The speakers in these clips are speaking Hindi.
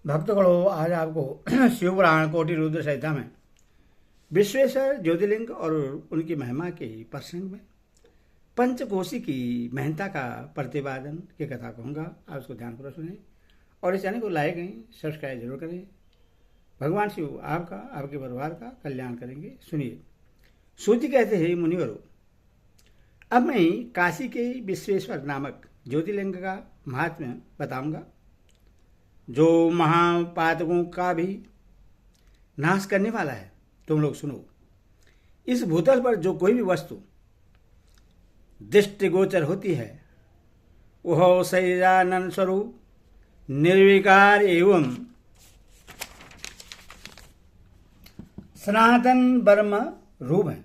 भक्तगणों, आज आपको शिव पुराण कोटि रुद्र संहिता में विश्वेश्वर ज्योतिर्लिंग और उनकी महिमा के प्रसंग में पंचकोशी की महंता का प्रतिपादन की कथा कहूँगा। आप उसको ध्यानपूर्वक सुनें और इस चैनल को लाइक करें, सब्सक्राइब जरूर करें। भगवान शिव आपका, आपके परिवार का कल्याण करेंगे। सुनिए। सूत जी कहते हैं, मुनिवरों, अब मैं काशी के विश्वेश्वर नामक ज्योतिर्लिंग का महात्म्य बताऊंगा, जो महापातकों का भी नाश करने वाला है। तुम लोग सुनो। इस भूतल पर जो कोई भी वस्तु दृष्टिगोचर होती है, वह सच्चिदानंद स्वरूप निर्विकार एवं सनातन ब्रह्म रूप है।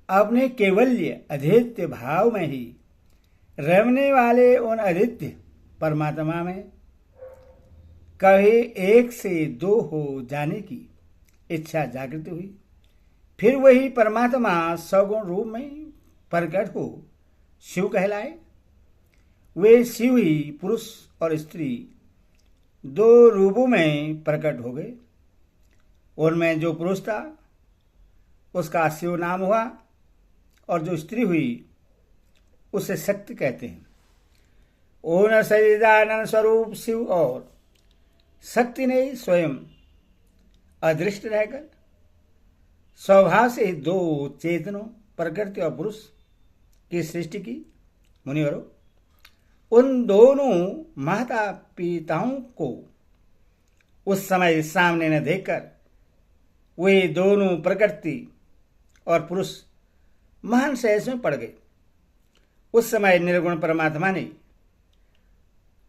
अपने केवल्य अद्वितीय भाव में ही रहने वाले उन अद्वितीय परमात्मा में कभी एक से दो हो जाने की इच्छा जागृत हुई। फिर वही परमात्मा सगुण रूप में प्रकट हो शिव कहलाए। वे शिव ही पुरुष और स्त्री दो रूपों में प्रकट हो गए। उनमें जो पुरुष था उसका शिव नाम हुआ, और जो स्त्री हुई उसे शक्ति कहते हैं। ओन सच्चिदानंद स्वरूप शिव और शक्ति ने स्वयं अदृष्ट रहकर स्वभाव से दो चेतनों, प्रकृति और पुरुष की सृष्टि की। मुनिवरों, उन दोनों माता पिताओं को उस समय सामने न देखकर वे दोनों प्रकृति और पुरुष महान सहज में पड़ गए। उस समय निर्गुण परमात्मा ने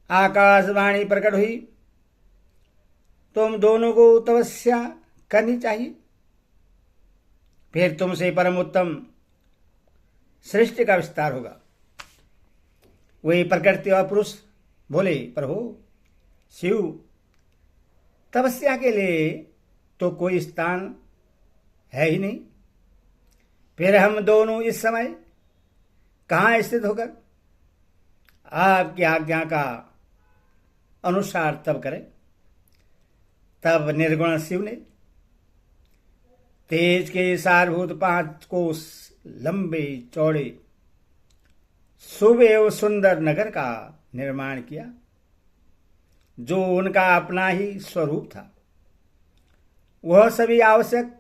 आकाशवाणी प्रकट हुई, तुम दोनों को तपस्या करनी चाहिए, फिर तुमसे परम उत्तम सृष्टि का विस्तार होगा। वही प्रकृति और पुरुष बोले, प्रभु शिव, तपस्या के लिए तो कोई स्थान है ही नहीं, फिर हम दोनों इस समय कहाँ स्थित होकर आपकी आज्ञा का अनुसार तब करें। तब निर्गुण शिव ने तेज के सारभूत 5 कोस लंबे चौड़े शुभ एवं सुंदर नगर का निर्माण किया, जो उनका अपना ही स्वरूप था। वह सभी आवश्यक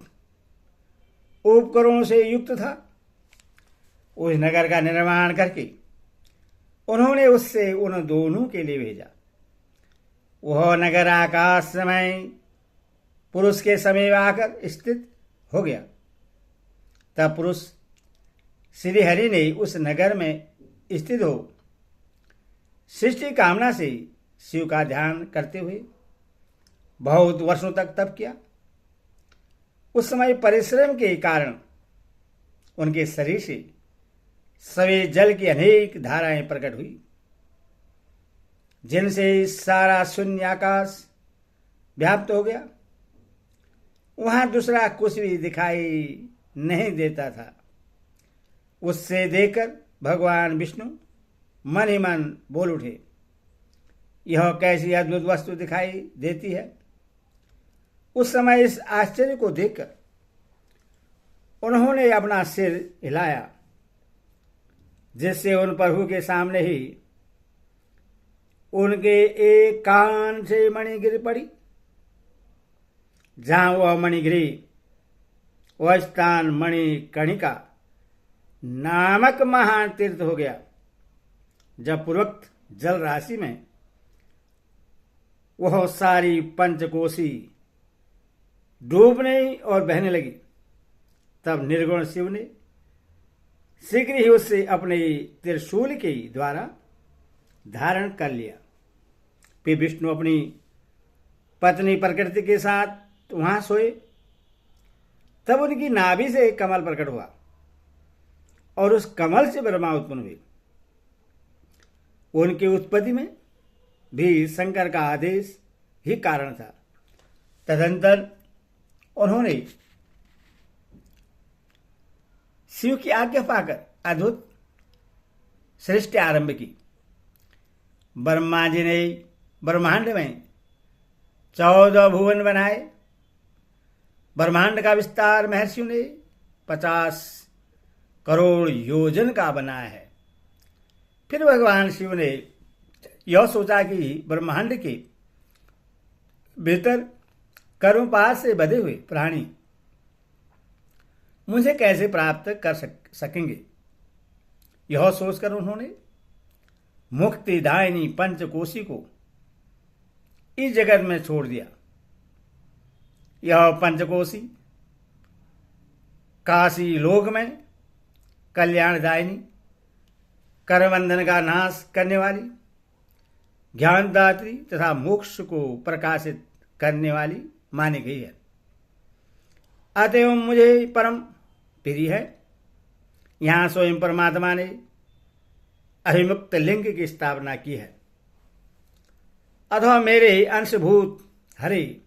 उपकरणों से युक्त था। उस नगर का निर्माण करके उन्होंने उससे उन दोनों के लिए भेजा। वह नगर आकाश में पुरुष के समीप आकर स्थित हो गया। तब पुरुष श्री हरि ने उस नगर में स्थित हो सृष्टि कामना से शिव का ध्यान करते हुए बहुत वर्षों तक तप किया। उस समय परिश्रम के कारण उनके शरीर से सवे जल की अनेक धाराएं प्रकट हुई, जिनसे सारा शून्य आकाश व्याप्त हो गया। वहां दूसरा कुछ भी दिखाई नहीं देता था। उससे देखकर भगवान विष्णु मन ही मन बोल उठे, यह कैसी अद्भुत वस्तु दिखाई देती है। उस समय इस आश्चर्य को देखकर उन्होंने अपना सिर हिलाया, जिससे उन प्रभु के सामने ही उनके एक कान से मणि गिर पड़ी। जहां वह मणि गिरी, वह स्थान मणिकर्णिका नामक महान तीर्थ हो गया। जब पूर्वोक्त जल राशि में वह सारी पंचकोशी डूबने और बहने लगी, तब निर्गुण शिव ने शीघ्र ही उससे अपने त्रिशूल के द्वारा धारण कर लिया। फिर विष्णु अपनी पत्नी प्रकृति के साथ वहां सोए। तब उनकी नाभि से एक कमल प्रकट हुआ और उस कमल से ब्रह्मा उत्पन्न हुए। उनकी उत्पत्ति में भी शंकर का आदेश ही कारण था। तदंतर उन्होंने शिव की आज्ञा पाकर अद्भुत सृष्टि आरंभ की। ब्रह्मा जी ने ब्रह्मांड में 14 भुवन बनाए। ब्रह्मांड का विस्तार महर्षियों ने 50 करोड़ योजन का बनाया है। फिर भगवान शिव ने यह सोचा कि ब्रह्मांड के भीतर कर्मपात से बधे हुए प्राणी मुझे कैसे प्राप्त कर सकेंगे। यह सोचकर उन्होंने मुक्तिदायिनी पंचकोशी को इस जगत में छोड़ दिया। यह पंचकोशी काशी लोक में कल्याणदायिनी, कर्मबंधन का नाश करने वाली, ज्ञानदात्री तथा मोक्ष को प्रकाशित करने वाली मानी गई है। अतएव मुझे परम प्रिय है। यहाँ स्वयं परमात्मा ने अभिमुक्त लिंग की स्थापना की है। अथवा मेरे अंशभूत हरे,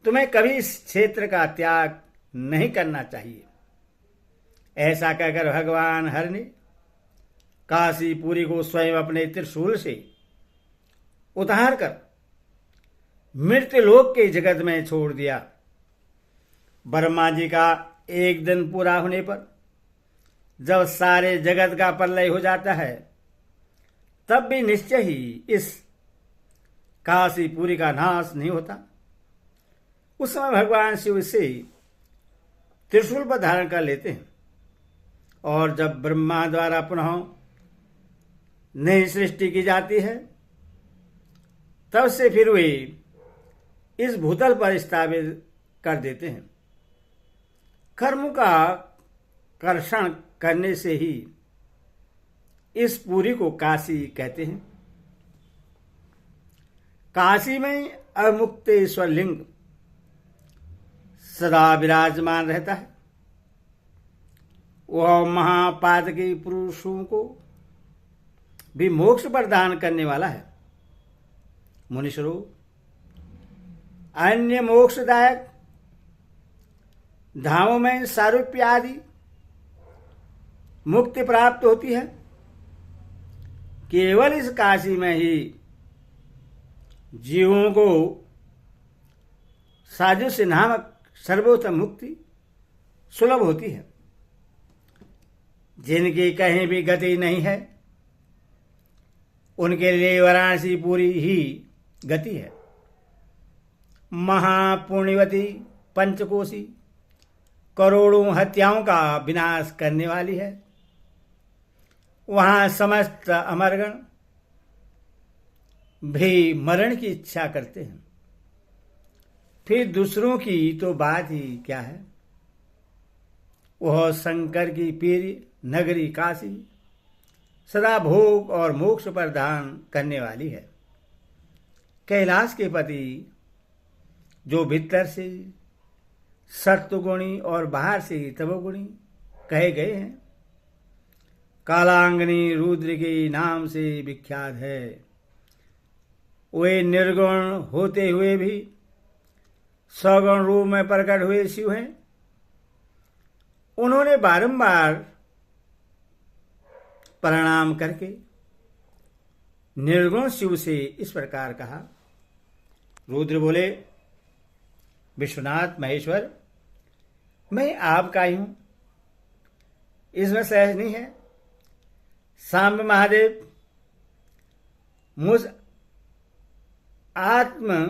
तुम्हें कभी इस क्षेत्र का त्याग नहीं करना चाहिए। ऐसा कहकर भगवान हर ने काशीपुरी को स्वयं अपने त्रिशूल से उतार कर मृत्यु लोक के जगत में छोड़ दिया। ब्रह्मा जी का एक दिन पूरा होने पर जब सारे जगत का प्रलय हो जाता है, तब भी निश्चय ही इस काशीपुरी का नाश नहीं होता। उस समय भगवान शिव से त्रिशूल पर धारण कर लेते हैं और जब ब्रह्मा द्वारा पुनः नई सृष्टि की जाती है, तब से फिर वे इस भूतल पर स्थापित कर देते हैं। कर्म का कर्षण करने से ही इस पुरी को काशी कहते हैं। काशी में अमुक्तेश्वर लिंग सदा विराजमान रहता है। वह महापातकी पुरुषों को भी मोक्ष प्रदान करने वाला है। मुनीश्वरों, अन्य मोक्षदायक धामों में सारूप्य आदि मुक्ति प्राप्त होती है। केवल इस काशी में ही जीवों को साजुष्य नामक सर्वोत्तम मुक्ति सुलभ होती है। जिनकी कहीं भी गति नहीं है, उनके लिए वाराणसी पूरी ही गति है। महापुण्यवती पंचकोशी करोड़ों हत्याओं का विनाश करने वाली है। वहां समस्त अमरगण भी मरण की इच्छा करते हैं। फिर दूसरों की तो बात ही क्या है। वह शंकर की प्रिय नगरी काशी सदा भोग और मोक्ष प्रदान करने वाली है। कैलाश के पति जो भीतर से सत्वगुणी और बाहर से तमोगुणी कहे गए हैं, कालांगनी रुद्र के नाम से विख्यात है। वे निर्गुण होते हुए भी सगुण रूप में प्रकट हुए शिव हैं। उन्होंने बारंबार प्रणाम करके निर्गुण शिव से इस प्रकार कहा। रुद्र बोले, विश्वनाथ महेश्वर, मैं आपका ही हूं, इसमें सहज नहीं है। सांब महादेव, मुझ आत्म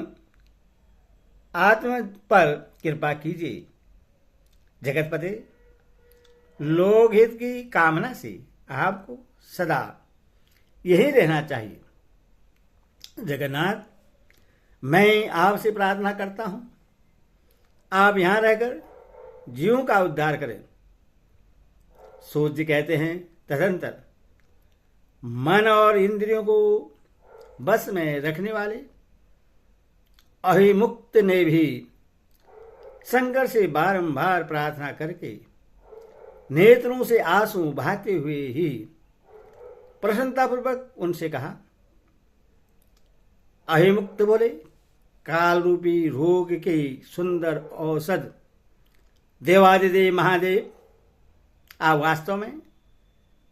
पर कृपा कीजिए। जगतपते, लोकहित की कामना से आपको सदा यही रहना चाहिए। जगन्नाथ, मैं आपसे प्रार्थना करता हूं, आप यहां रहकर जीवों का उद्धार करें। सूर्य जी कहते हैं, तदंतर मन और इंद्रियों को बस में रखने वाले अभिमुक्त ने भी शंकर से बारंबार प्रार्थना करके नेत्रों से आंसू बहाते हुए ही प्रसन्नतापूर्वक उनसे कहा। अभिमुक्त बोले, काल रूपी रोग के सुंदर औषध देवादिदेव महादेव, आप वास्तव में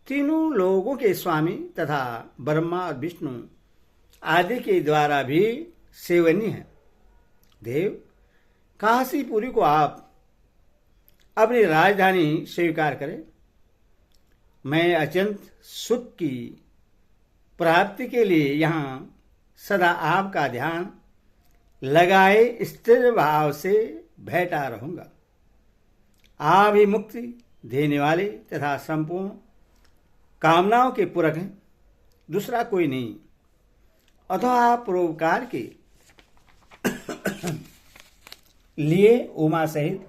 तीनों लोगों के स्वामी तथा ब्रह्मा और विष्णु आदि के द्वारा भी सेवनीय है। देव, काशीपुरी को आप अपनी राजधानी स्वीकार करें। मैं अत्यंत सुख की प्राप्ति के लिए यहाँ सदा आपका ध्यान लगाए स्थिर भाव से बैठा रहूंगा। आप ही मुक्ति देने वाले तथा संपूर्ण कामनाओं के पूरक हैं, दूसरा कोई नहीं। अथवा आप परोपकार के लिए उमा सहित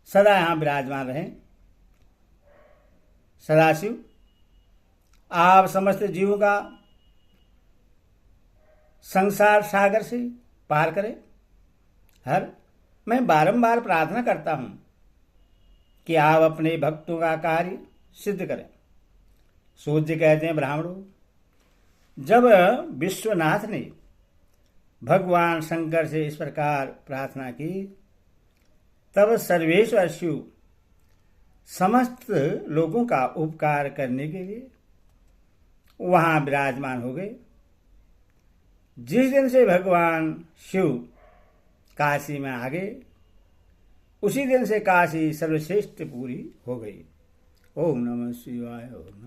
सदा यहाँ विराजमान रहें। सदाशिव, आप समस्त जीवों का संसार सागर से पार करें। हर मैं बारंबार प्रार्थना करता हूं कि आप अपने भक्तों का कार्य सिद्ध करें। सूर्य कहते हैं, ब्राह्मणों, जब विश्वनाथ ने भगवान शंकर से इस प्रकार प्रार्थना की, तब सर्वेश्वर शिव समस्त लोगों का उपकार करने के लिए वहां विराजमान हो गए। जिस दिन से भगवान शिव काशी में आ गए, उसी दिन से काशी सर्वश्रेष्ठ पूरी हो गई। ओम नमः शिवाय। ओम